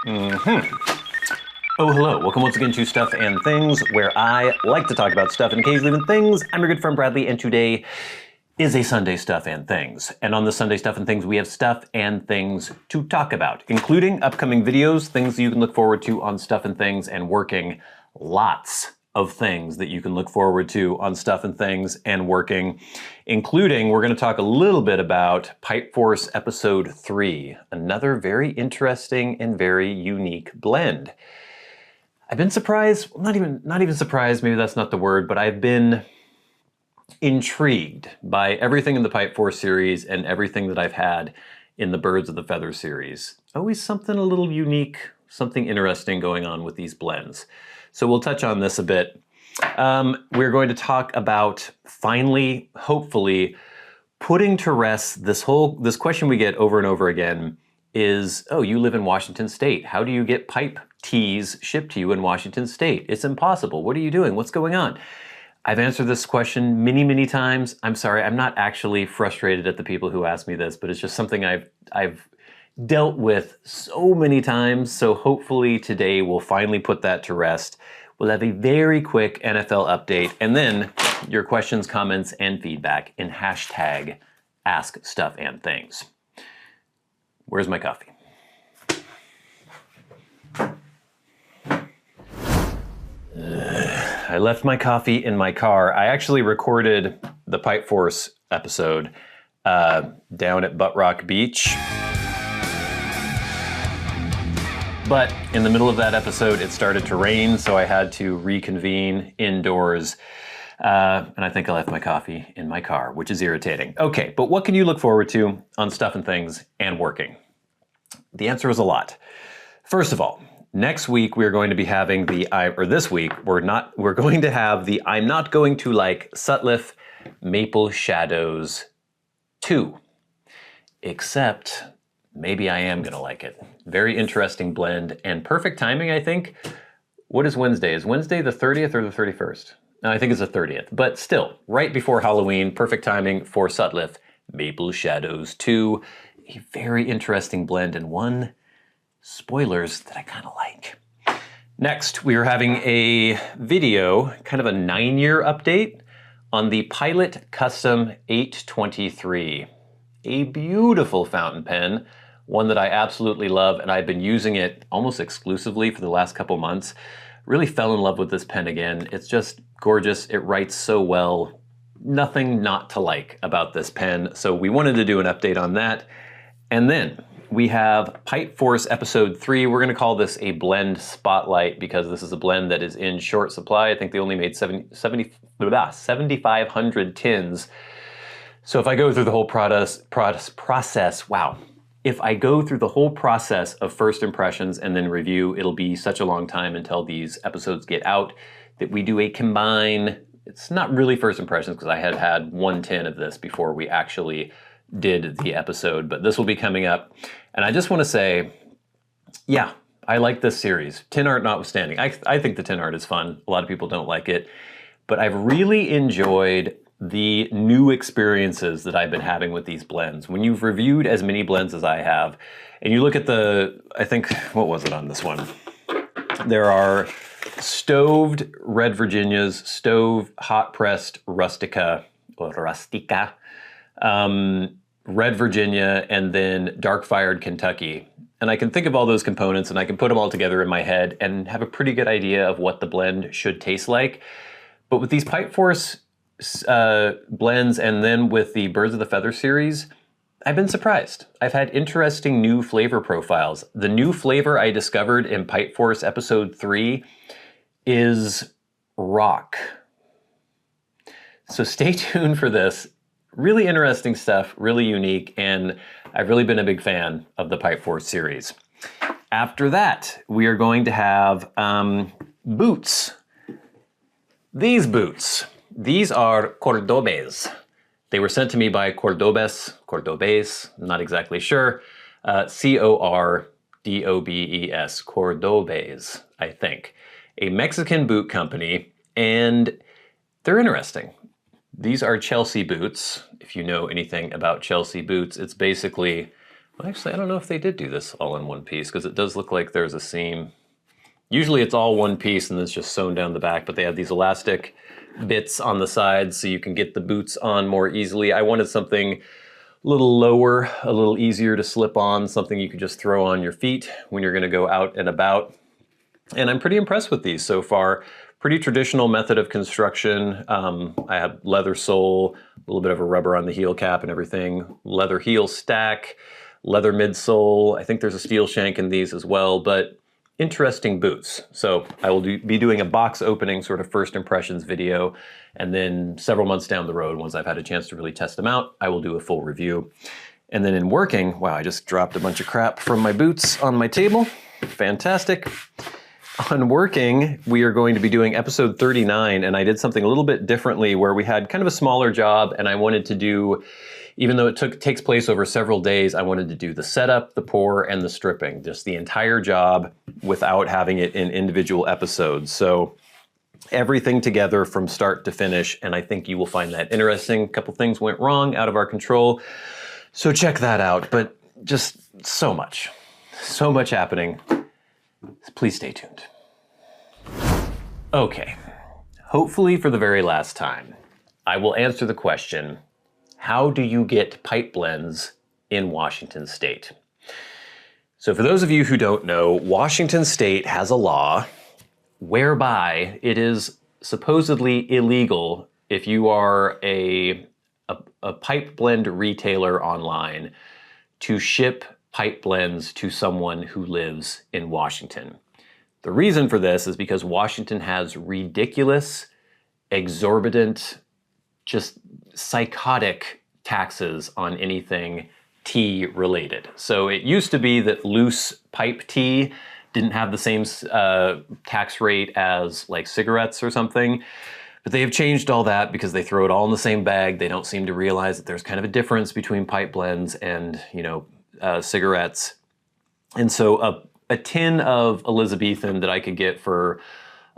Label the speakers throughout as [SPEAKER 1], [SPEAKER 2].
[SPEAKER 1] Oh, hello. Welcome once again to Stuff and Things, where I like to talk about stuff and occasionally even things. I'm your good friend Bradley, and today is a Sunday Stuff and Things. And on the Sunday Stuff and Things, we have stuff and things to talk about, including upcoming videos, things you can look forward to on Stuff and Things, and working. Lots of things that you can look forward to on Stuff and Things and working, including we're going to talk a little bit about Pipe Force Episode 3, another very interesting and very unique blend. I've been surprised, not even surprised, maybe that's not the word, but I've been intrigued by everything in the Pipe Force series and everything that I've had in the Birds of the Feather series. Always something a little unique, something interesting going on with these blends. So we'll touch on this a bit. We're going to talk about finally, hopefully, putting to rest this question we get over and over again is, oh, you live in Washington State. How do you get pipe teas shipped to you in Washington State? It's impossible. What are you doing? What's going on? I've answered this question many, many times. I'm sorry, I'm not actually frustrated at the people who ask me this, but it's just something I've dealt with so many times. So hopefully today we'll finally put that to rest. We'll have a very quick NFL update, and then your questions, comments, and feedback in hashtag #AskStuffandThings. Where's my coffee? I left my coffee in my car. I actually recorded the Pipe Force episode down at Butt Rock Beach. But in the middle of that episode, it started to rain, so I had to reconvene indoors. And I think I left my coffee in my car, which is irritating. Okay, but what can you look forward to on Stuff and Things and working? The answer is a lot. First of all, next week we're going to be having this week we're going to have the I'm Not Going to Like Sutliff Maple Shadows 2. Except maybe I am going to like it. Very interesting blend and perfect timing, I think. What is Wednesday? Is Wednesday the 30th or the 31st? No, I think it's the 30th. But still, right before Halloween, perfect timing for Sutliff Maple Shadows 2. A very interesting blend and one, spoilers, that I kind of like. Next, we are having a video, kind of a 9-year update on the Pilot Custom 823. A beautiful fountain pen, one that I absolutely love, and I've been using it almost exclusively for the last couple months. Really fell in love with this pen again. It's just gorgeous. It writes so well. Nothing not to like about this pen. So we wanted to do an update on that. And then we have Pipe Force Episode 3. We're going to call this a blend spotlight because this is a blend that is in short supply. I think they only made 7,500 tins. So if I go through the whole process, wow. If I go through the whole process of first impressions and then review, it'll be such a long time until these episodes get out that we do a combine. It's not really first impressions because I had one tin of this before we actually did the episode, but this will be coming up. And I just want to say, yeah, I like this series. Tin art notwithstanding. I think the tin art is fun. A lot of people don't like it, but I've really enjoyed the new experiences that I've been having with these blends. When you've reviewed as many blends as I have, and you look at I think, what was it on this one? There are stoved Red Virginias, stove hot pressed Rustica, or Rustica, Red Virginia, and then dark fired Kentucky. And I can think of all those components and I can put them all together in my head and have a pretty good idea of what the blend should taste like. But with these Pipe Force blends and then with the Birds of the Feather series, I've been surprised. I've had interesting new flavor profiles. The new flavor I discovered in Pipe Force Episode 3 is rock. So stay tuned for this. Really interesting stuff, really unique, and I've really been a big fan of the Pipe Force series. After that, we are going to have boots. These boots. These are Cordobes. They were sent to me by Cordobes, I'm not exactly sure. C-O-R-D-O-B-E-S, Cordobes, I think. A Mexican boot company, and they're interesting. These are Chelsea boots. If you know anything about Chelsea boots, it's basically Actually, I don't know if they did do this all in one piece, because it does look like there's a seam. Usually it's all one piece and then it's just sewn down the back, but they have these elastic bits on the sides so you can get the boots on more easily. I wanted something a little lower, a little easier to slip on, something you could just throw on your feet when you're gonna go out and about. And I'm pretty impressed with these so far. Pretty traditional method of construction. I have leather sole, a little bit of a rubber on the heel cap and everything, leather heel stack, leather midsole. I think there's a steel shank in these as well, but interesting boots. So I will be doing a box opening sort of first impressions video, and then several months down the road, once I've had a chance to really test them out, I will do a full review. And then in working, wow, I just dropped a bunch of crap from my boots on my table. Fantastic. On working, we are going to be doing episode 39, and I did something a little bit differently where we had kind of a smaller job, and I wanted to do, even though it takes place over several days, I wanted to do the setup, the pour, and the stripping, just the entire job without having it in individual episodes. So everything together from start to finish, and I think you will find that interesting. A couple things went wrong, out of our control, so check that out. But just so much happening. Please stay tuned. Okay, hopefully for the very last time, I will answer the question, how do you get pipe blends in Washington State? So for those of you who don't know, Washington State has a law whereby it is supposedly illegal if you are a pipe blend retailer online to ship pipe blends to someone who lives in Washington. The reason for this is because Washington has ridiculous, exorbitant, just psychotic taxes on anything tea related. So it used to be that loose pipe tea didn't have the same tax rate as like cigarettes or something. But they have changed all that because they throw it all in the same bag. They don't seem to realize that there's kind of a difference between pipe blends and, cigarettes. And so a tin of Elizabethan that I could get for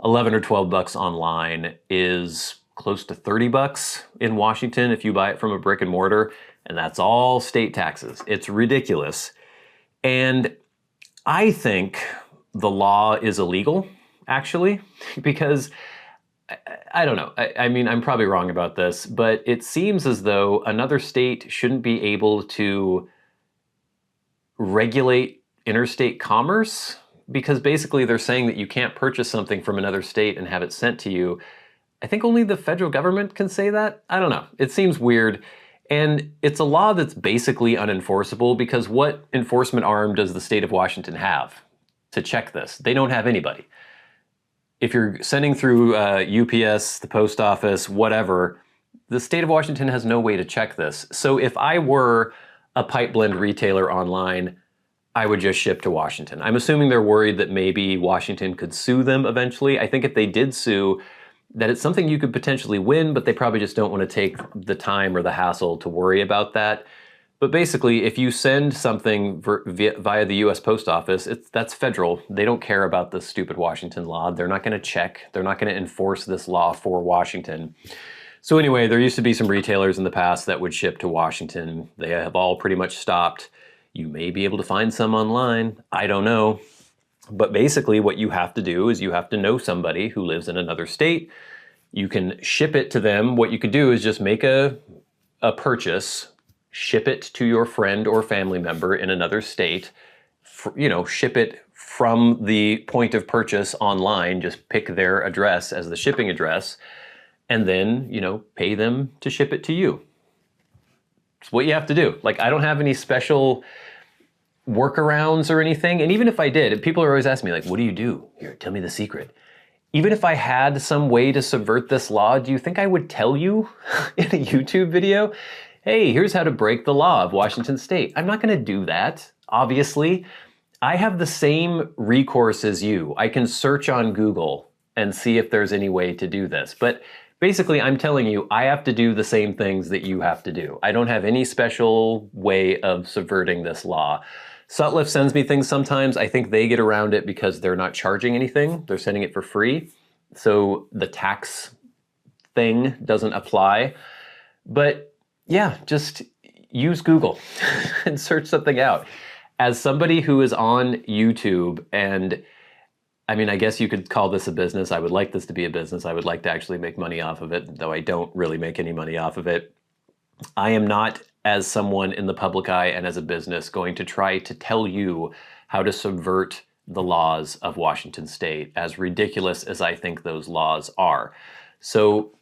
[SPEAKER 1] 11 or 12 bucks online is close to 30 bucks in Washington if you buy it from a brick and mortar, and that's all state taxes. It's ridiculous. And I think the law is illegal, actually, because I don't know. I mean, I'm probably wrong about this, but it seems as though another state shouldn't be able to regulate interstate commerce, because basically they're saying that you can't purchase something from another state and have it sent to you. I think only the federal government can say that. I don't know. It seems weird. And it's a law that's basically unenforceable, because what enforcement arm does the state of Washington have to check this? They don't have anybody. If you're sending through UPS, the post office, whatever, the state of Washington has no way to check this. So if I were a pipe blend retailer online, I would just ship to Washington. I'm assuming they're worried that maybe Washington could sue them eventually. I think if they did sue, that it's something you could potentially win, but they probably just don't want to take the time or the hassle to worry about that. But basically, if you send something via the US Post Office, that's federal. They don't care about this stupid Washington law. They're not going to check. They're not going to enforce this law for Washington. So anyway, there used to be some retailers in the past that would ship to Washington. They have all pretty much stopped. You may be able to find some online. I don't know. But basically what you have to do is you have to know somebody who lives in another state. You can ship it to them. What you could do is just make a purchase, ship it to your friend or family member in another state, ship it from the point of purchase online, just pick their address as the shipping address, and then, pay them to ship it to you. It's what you have to do. Like, I don't have any special workarounds or anything. And even if I did, people are always asking me, like, what do you do? Here, tell me the secret. Even if I had some way to subvert this law, do you think I would tell you in a YouTube video, hey, here's how to break the law of Washington State? I'm not going to do that, obviously. I have the same recourse as you. I can search on Google and see if there's any way to do this. But basically, I'm telling you, I have to do the same things that you have to do. I don't have any special way of subverting this law. Sutliff sends me things sometimes. I think they get around it because they're not charging anything. They're sending it for free. So the tax thing doesn't apply. But yeah, just use Google and search something out. As somebody who is on YouTube, and I mean, I guess you could call this a business. I would like this to be a business. I would like to actually make money off of it, though I don't really make any money off of it. I am not, as someone in the public eye and as a business, going to try to tell you how to subvert the laws of Washington State, as ridiculous as I think those laws are. So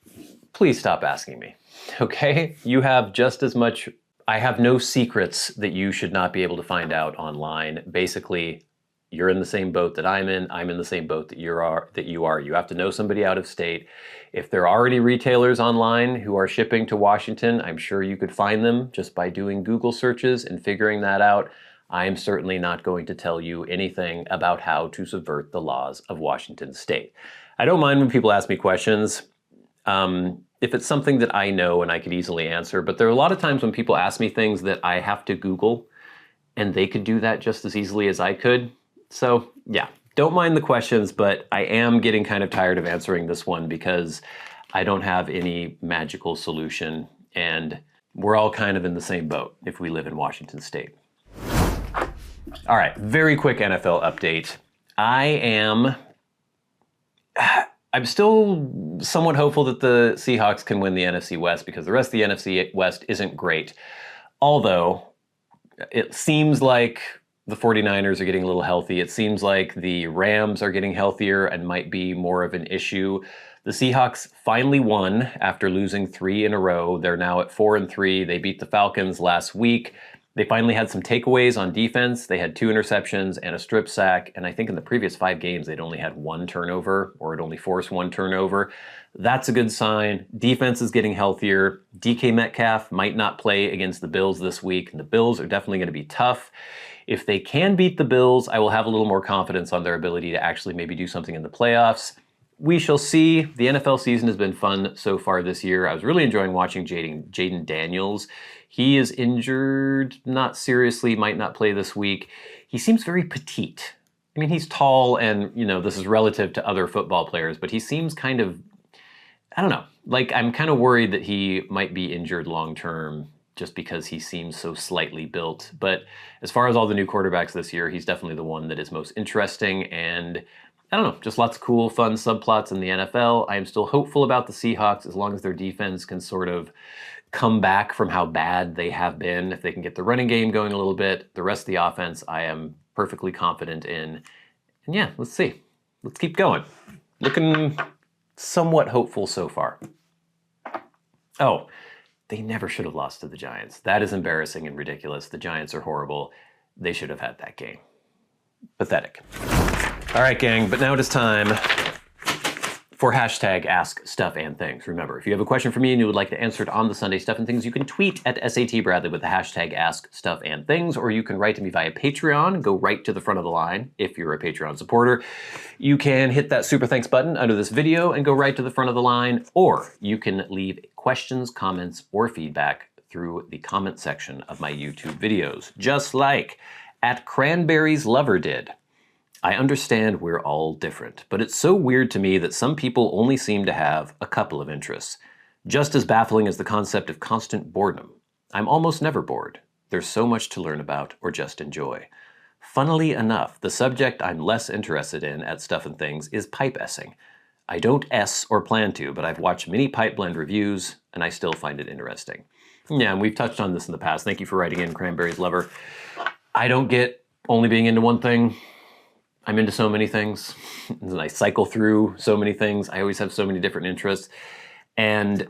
[SPEAKER 1] please stop asking me, okay? You have just as much, I have no secrets that you should not be able to find out online. Basically, you're in the same boat that I'm in the same boat that you are. You have to know somebody out of state. If there are already retailers online who are shipping to Washington, I'm sure you could find them just by doing Google searches and figuring that out. I am certainly not going to tell you anything about how to subvert the laws of Washington State. I don't mind when people ask me questions if it's something that I know and I could easily answer, but there are a lot of times when people ask me things that I have to Google, and they could do that just as easily as I could. So yeah, don't mind the questions, but I am getting kind of tired of answering this one because I don't have any magical solution, and we're all kind of in the same boat if we live in Washington State. All right, very quick NFL update. I'm still somewhat hopeful that the Seahawks can win the NFC West because the rest of the NFC West isn't great. Although it seems like the 49ers are getting a little healthy. It seems like the Rams are getting healthier and might be more of an issue. The Seahawks finally won after losing 3 in a row. They're now at 4-3. They beat the Falcons last week. They finally had some takeaways on defense. They had 2 interceptions and a strip sack. And I think in the previous 5 games, they'd only had 1 turnover, or it only forced 1 turnover. That's a good sign. Defense is getting healthier. DK Metcalf might not play against the Bills this week, and the Bills are definitely going to be tough. If they can beat the Bills, I will have a little more confidence on their ability to actually maybe do something in the playoffs. We shall see. The NFL season has been fun so far this year. I was really enjoying watching Jaden Daniels. He is injured, not seriously, might not play this week. He seems very petite. I mean, he's tall and, you know, this is relative to other football players, but he seems kind of, I don't know, like I'm kind of worried that he might be injured long term just because he seems so slightly built. But as far as all the new quarterbacks this year, he's definitely the one that is most interesting, and I don't know, just lots of cool, fun subplots in the NFL. I am still hopeful about the Seahawks as long as their defense can sort of come back from how bad they have been. If they can get the running game going a little bit, the rest of the offense I am perfectly confident in. And yeah, let's see. Let's keep going. Looking somewhat hopeful so far. Oh, they never should have lost to the Giants. That is embarrassing and ridiculous. The Giants are horrible. They should have had that game. Pathetic. All right, gang, but now it is time for hashtag askstuffandthings. Remember, if you have a question for me and you would like to answer it on the Sunday Stuff and Things, you can tweet at SAT Bradley with the hashtag askstuffandthings, or you can write to me via Patreon. Go right to the front of the line if you're a Patreon supporter. You can hit that super thanks button under this video and go right to the front of the line, or you can leave questions, comments, or feedback through the comment section of my YouTube videos, just like at Cranberries Lover did. I understand we're all different, but it's so weird to me that some people only seem to have a couple of interests. Just as baffling as the concept of constant boredom. I'm almost never bored. There's so much to learn about or just enjoy. Funnily enough, the subject I'm less interested in at Stuff and Things is pipe essing. I don't ess or plan to, but I've watched many pipe blend reviews, and I still find it interesting. Yeah, and we've touched on this in the past. Thank you for writing in, Cranberries Lover. I don't get only being into one thing. I'm into so many things, and I cycle through so many things. I always have so many different interests. And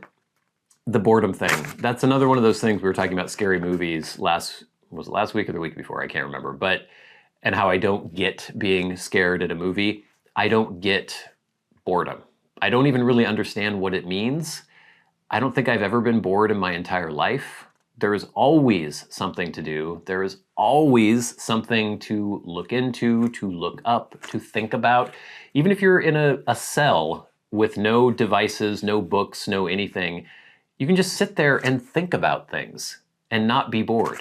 [SPEAKER 1] the boredom thing, that's another one of those things. We were talking about scary movies was it last week or the week before? I can't remember. And how I don't get being scared at a movie. I don't get boredom. I don't even really understand what it means. I don't think I've ever been bored in my entire life. There is always something to do. There is always something to look into, to look up, to think about. Even if you're in a cell with no devices, no books, no anything, you can just sit there and think about things and not be bored.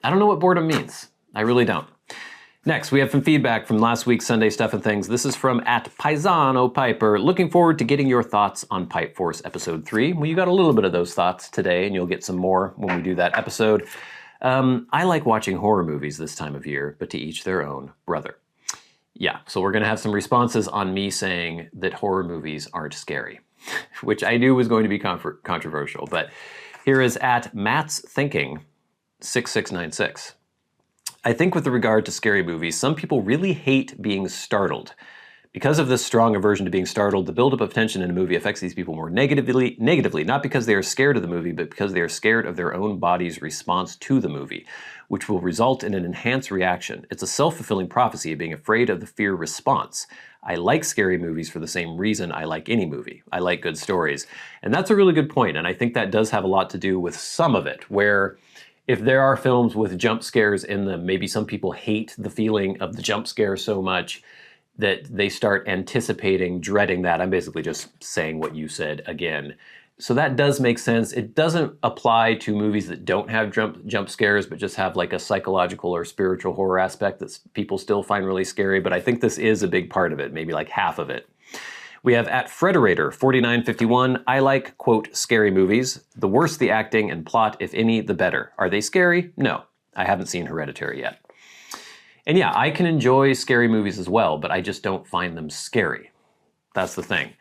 [SPEAKER 1] I don't know what boredom means. I really don't. Next, we have some feedback from last week's Sunday Stuff and Things. This is from @Paisano_Piper. Looking forward to getting your thoughts on Pipe Force Episode 3. Well, you got a little bit of those thoughts today, and you'll get some more when we do that episode. I like watching horror movies this time of year, but to each their own, brother. Yeah, so we're going to have some responses on me saying that horror movies aren't scary, which I knew was going to be controversial. But here is @Matt'sThinking6696. I think with regard to scary movies, some people really hate being startled. Because of this strong aversion to being startled, the buildup of tension in a movie affects these people more negatively, not because they are scared of the movie, but because they are scared of their own body's response to the movie, which will result in an enhanced reaction. It's a self-fulfilling prophecy of being afraid of the fear response. I like scary movies for the same reason I like any movie. I like good stories. And that's a really good point, and I think that does have a lot to do with some of it, where if there are films with jump scares in them, maybe some people hate the feeling of the jump scare so much that they start anticipating, dreading that. I'm basically just saying what you said again. So that does make sense. It doesn't apply to movies that don't have jump scares, but just have like a psychological or spiritual horror aspect that people still find really scary. But I think this is a big part of it, maybe like half of it. We have @Frederator4951. I like, quote, scary movies. The worse the acting and plot, if any, the better. Are they scary? No. I haven't seen Hereditary yet. And yeah, I can enjoy scary movies as well, but I just don't find them scary. That's the thing.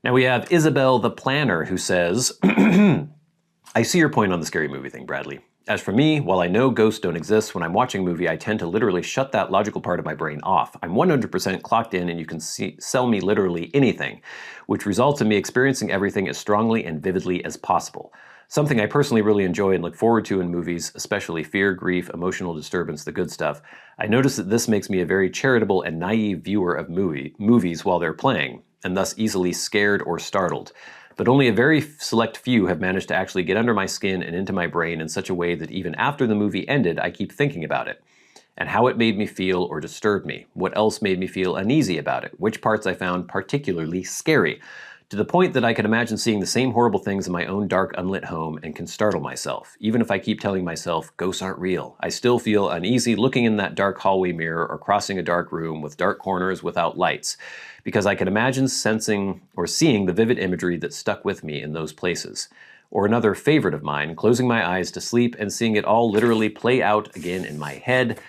[SPEAKER 1] Now we have Isabel the Planner, who says, I see your point on the scary movie thing, Bradley. As for me, while I know ghosts don't exist, when I'm watching a movie, I tend to literally shut that logical part of my brain off. I'm 100% clocked in and you can sell me literally anything, which results in me experiencing everything as strongly and vividly as possible. Something I personally really enjoy and look forward to in movies, especially fear, grief, emotional disturbance, the good stuff. I notice that this makes me a very charitable and naive viewer of movies while they're playing, and thus easily scared or startled. But only a very select few have managed to actually get under my skin and into my brain in such a way that even after the movie ended, I keep thinking about it, and how it made me feel or disturbed me, what else made me feel uneasy about it, which parts I found particularly scary, to the point that I can imagine seeing the same horrible things in my own dark, unlit home and can startle myself. Even if I keep telling myself, ghosts aren't real, I still feel uneasy looking in that dark hallway mirror or crossing a dark room with dark corners without lights, because I can imagine sensing or seeing the vivid imagery that stuck with me in those places. Or another favorite of mine, closing my eyes to sleep and seeing it all literally play out again in my head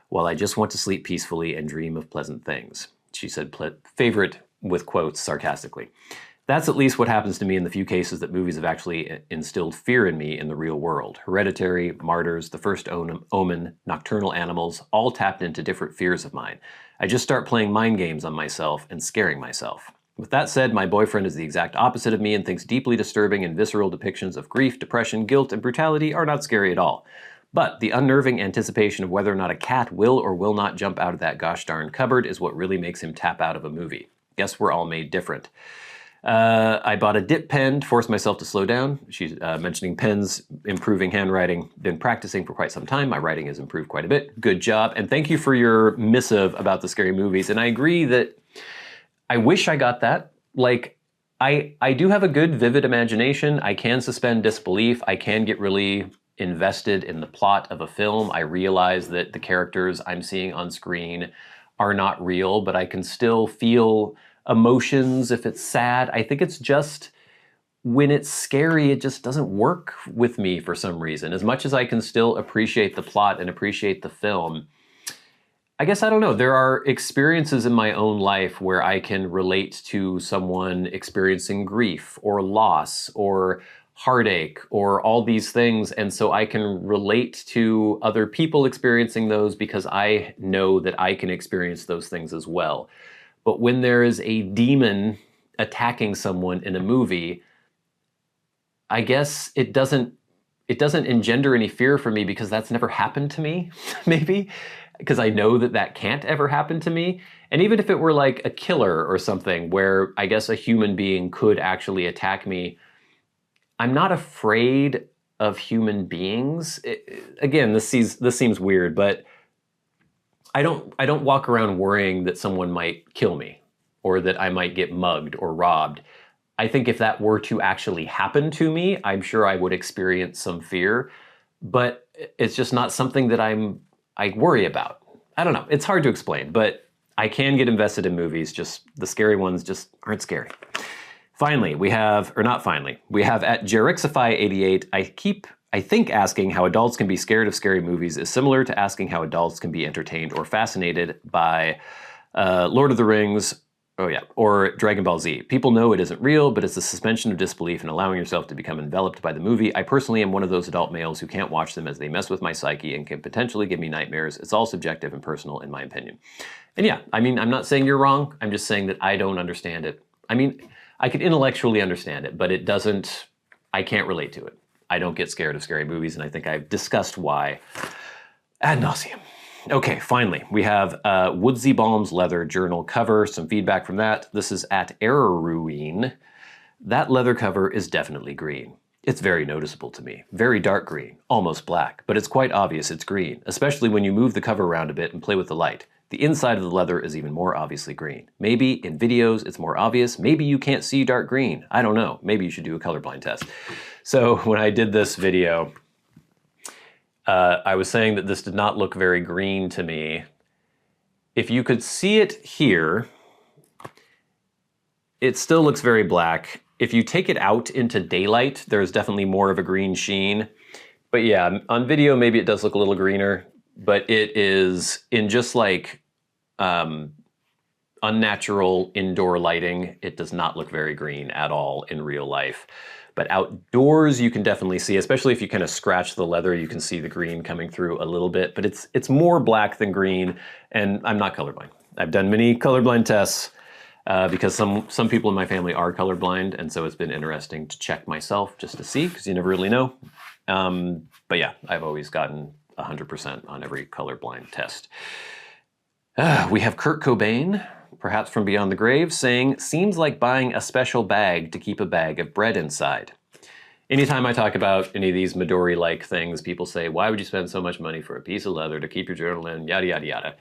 [SPEAKER 1] while I just want to sleep peacefully and dream of pleasant things. She said favorite with quotes sarcastically. That's at least what happens to me in the few cases that movies have actually instilled fear in me in the real world. Hereditary, Martyrs, The First Omen, Nocturnal Animals, all tapped into different fears of mine. I just start playing mind games on myself and scaring myself. With that said, my boyfriend is the exact opposite of me and thinks deeply disturbing and visceral depictions of grief, depression, guilt, and brutality are not scary at all. But the unnerving anticipation of whether or not a cat will or will not jump out of that gosh darn cupboard is what really makes him tap out of a movie. Guess we're all made different. I bought a dip pen to force myself to slow down. She's mentioning pens, improving handwriting. Been practicing for quite some time. My writing has improved quite a bit. Good job. And thank you for your missive about the scary movies. And I agree that I wish I got that. Like, I do have a good, vivid imagination. I can suspend disbelief. I can get really invested in the plot of a film. I realize that the characters I'm seeing on screen are not real, but I can still feel emotions if it's sad. I think it's just when it's scary, it just doesn't work with me for some reason. As much as I can still appreciate the plot and appreciate the film, I guess I don't know. There are experiences in my own life where I can relate to someone experiencing grief or loss or heartache or all these things. And so I can relate to other people experiencing those because I know that I can experience those things as well. But when there is a demon attacking someone in a movie, I guess it doesn't engender any fear for me because that's never happened to me, maybe, because I know that that can't ever happen to me. And even if it were like a killer or something where I guess a human being could actually attack me, I'm not afraid of human beings. Again, this seems weird, but I don't walk around worrying that someone might kill me or that I might get mugged or robbed. I think if that were to actually happen to me, I'm sure I would experience some fear, but it's just not something that I worry about. I don't know. It's hard to explain, but I can get invested in movies. Just the scary ones just aren't scary. Finally, we have, or not finally, we have at Jerixify88, I think asking how adults can be scared of scary movies is similar to asking how adults can be entertained or fascinated by Lord of the Rings, or Dragon Ball Z. People know it isn't real, but it's a suspension of disbelief and allowing yourself to become enveloped by the movie. I personally am one of those adult males who can't watch them as they mess with my psyche and can potentially give me nightmares. It's all subjective and personal in my opinion. And yeah, I mean, I'm not saying you're wrong. I'm just saying that I don't understand it. I mean, I could intellectually understand it, but I can't relate to it. I don't get scared of scary movies, and I think I've discussed why ad nauseum. Okay, finally, we have Woodsy Balm's leather journal cover, some feedback from that. This is at Error Ruin. That leather cover is definitely green. It's very noticeable to me. Very dark green, almost black, but it's quite obvious it's green, especially when you move the cover around a bit and play with the light. The inside of the leather is even more obviously green. Maybe in videos it's more obvious. Maybe you can't see dark green. I don't know. Maybe you should do a colorblind test. So when I did this video, I was saying that this did not look very green to me. If you could see it here, it still looks very black. If you take it out into daylight, there's definitely more of a green sheen. But yeah, on video, maybe it does look a little greener, but it is in just like unnatural indoor lighting, it does not look very green at all in real life. But outdoors, you can definitely see, especially if you kind of scratch the leather, you can see the green coming through a little bit, but it's more black than green, and I'm not colorblind. I've done many colorblind tests because some people in my family are colorblind, and so it's been interesting to check myself just to see, because you never really know. But yeah, I've always gotten 100% on every colorblind test. We have Kurt Cobain, perhaps from beyond the grave, saying, seems like buying a special bag to keep a bag of bread inside. Anytime I talk about any of these Midori-like things, people say, why would you spend so much money for a piece of leather to keep your journal in, yada, yada, yada.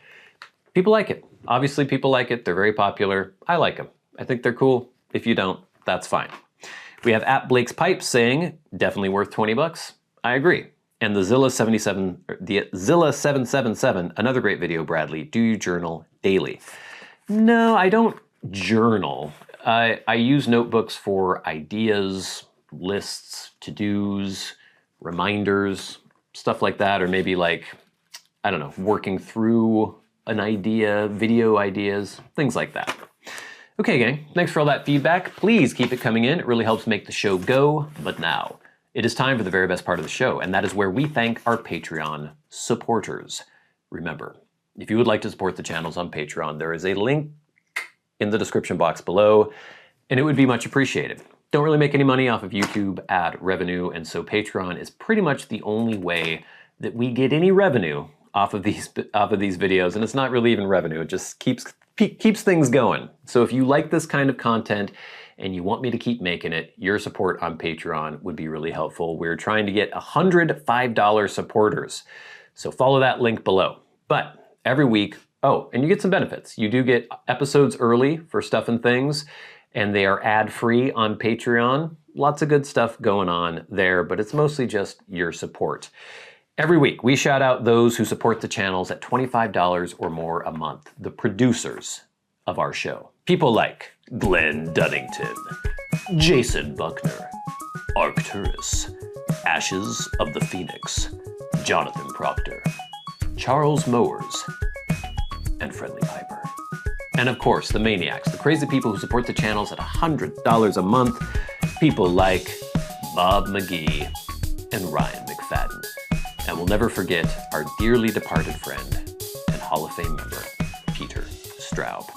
[SPEAKER 1] People like it. Obviously, people like it. They're very popular. I like them. I think they're cool. If you don't, that's fine. We have at Blake's Pipes saying, definitely worth 20 bucks. I agree. And the Zilla 777, another great video, Bradley, do you journal daily? No, I don't journal. I use notebooks for ideas, lists, to-dos, reminders, stuff like that, or maybe like, I don't know, working through an idea, video ideas, things like that. Okay, gang, thanks for all that feedback. Please keep it coming in. It really helps make the show go. But now, it is time for the very best part of the show, and that is where we thank our Patreon supporters. Remember, if you would like to support the channels on Patreon, there is a link in the description box below, and it would be much appreciated. Don't really make any money off of YouTube ad revenue, and so Patreon is pretty much the only way that we get any revenue off of these videos, and it's not really even revenue, it just keeps things going. So if you like this kind of content and you want me to keep making it, your support on Patreon would be really helpful. We're trying to get 100 $5 supporters, so follow that link below. But every week, oh, and you get some benefits. You do get episodes early for Stuff and Things, and they are ad-free on Patreon. Lots of good stuff going on there, but it's mostly just your support. Every week, we shout out those who support the channels at $25 or more a month, the producers of our show. People like Glenn Dunnington, Jason Buckner, Arcturus, Ashes of the Phoenix, Jonathon Proctor, Charles Mowers, and Friendly Piper. And of course, the Maniacs, the crazy people who support the channels at $100 a month, people like Bob Magee and Ryan McFadin. And we'll never forget our dearly departed friend and Hall of Fame member, Peter Straub.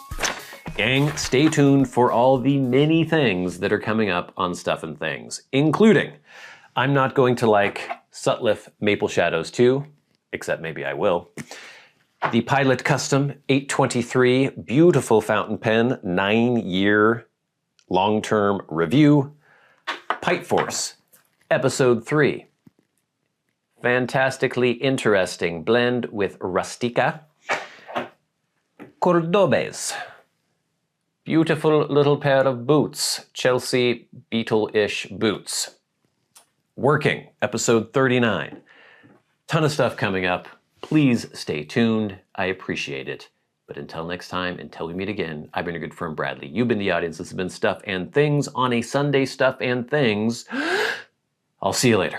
[SPEAKER 1] Gang, stay tuned for all the many things that are coming up on Stuff and Things, including, I'm not going to like Sutliff Maple Shadows 2, except maybe I will. The Pilot Custom 823, beautiful fountain pen, 9-year long-term review. Pipe Force, Episode 3. Fantastically interesting blend with Rustica. Cordobes, beautiful little pair of boots, Chelsea Beetle-ish boots. Working, Episode 39. Ton of stuff coming up. Please stay tuned. I appreciate it. But until next time, until we meet again, I've been your good friend Bradley. You've been the audience. This has been Stuff and Things on a Sunday. Stuff and Things. I'll see you later.